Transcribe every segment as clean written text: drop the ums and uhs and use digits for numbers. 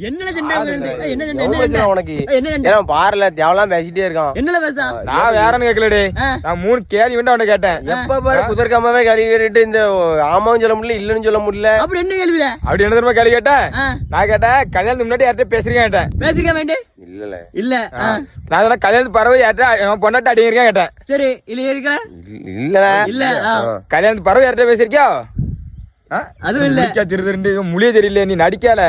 என்ன சண்டை உனக்கு என்ன பாருல தேவலாம் பேசிட்டே இருக்கான். என்னல பேசா? நான் வேறன்னு கேட்கலடே, நான் 3 கேள்வி மட்டும் அவனை கேட்டேன். எப்ப பாரு குதிர்காமவே கேள்வி கேட்டுட்டு இந்த ஆமாவும் சொல்ல முடியல இல்லன்னு சொல்ல முடியல. அப்படி என்ன கேள்வி? அப்படி என்ன தெரியுமா கேள்வி கேட்டேன்? நான் கேட்டேன் கல்யாணத்துக்கு முன்னாடி யார்கிட்ட பேசுறீங்க? பேசிருக்க வேண்டே? இல்ல நான் சொன்ன கல்யாணத்து பறவை யார்கிட்ட பொண்டாட்டி அடிக்கிறேன் கேட்டேன். சரி இல்ல இருக்கல இல்ல கல்யாணத்து பறவை யார்கிட்ட பேசிருக்கியா? அதுவும் இல்ல. திருட்டு முழிய தெரியல, நீ நடிக்கல.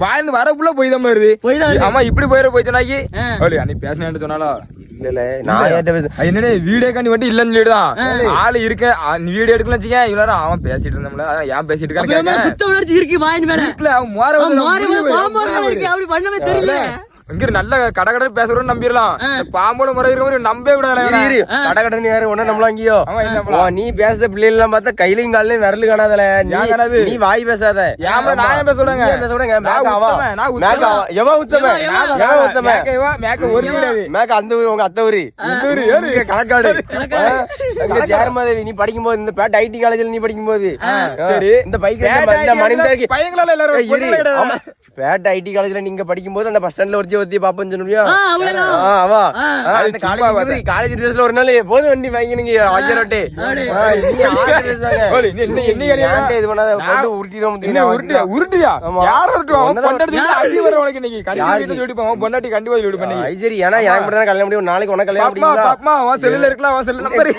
வாழ்ந்து வரப்புள்ள போய் தான் வருது. ஆமா இப்படி போய் சொன்னாக்கி அன்னைக்கு பேசினேன்னு சொன்னாலும் என்னடே வீடியோ காண்டி மட்டும் இல்லன்னு சொல்லிடுதான் ஆளு இருக்க. நீ வீடியோ எடுக்கல வச்சுக்க இவ்வளவு அவன் பேசிட்டு இருந்தா ஏன் பேசிட்டு இருக்கான்? அவன் பண்ணவே தெரியல. இங்க நல்ல கடை பேசுறோம் நம்பிடலாம். பாம்போட முறை நம்பவே விடாது. கடை யாரு ஒண்ணு நம்மளாங்கியோ நீ பேசுற பிள்ளைகள் எல்லாம் பார்த்தா கையிலையும் காலையும் விரலு காணாதல. நீ வாய் பேசாத. நான் பேசுறேங்க அந்த உங்க அத்தை ஊரு கணக்காடு ஜெயமாதேவி. நீ படிக்கும் போது இந்த பேட் ஐடி காலேஜ்ல நீ படிக்கும் போது சரி இந்த பைக் பையங்களால எல்லாரும் பேட் ஐடி காலேஜ்ல நீங்க படிக்கும் போது அந்த பஸ் ஸ்டாண்ட்ல ஒரு ஒத்தி பாப்பன்னு சொன்னியா? காலேஜ் ட்ரெஸ்ல ஒரு நாள் போது வண்டி வாங்கினீங்க வாங்கிரோட்டே உருட்டியா யார் பொண்டாட்டி கண்டிப்பா சரி. ஏன்னா எனக்கு மட்டும் கல்யாணம் முடியும். நாளைக்கு உனக்கு கல்யாணம் செல்லுல இருக்கலாம். அவன் செல்லு நம்பர்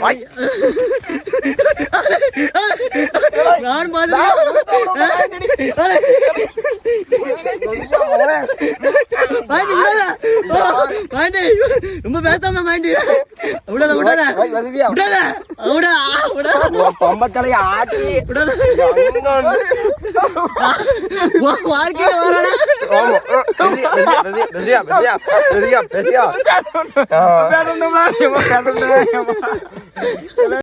ரொம்ப பேசாம பம்பக்கலைய ஆட்டி வாழ்க்கையில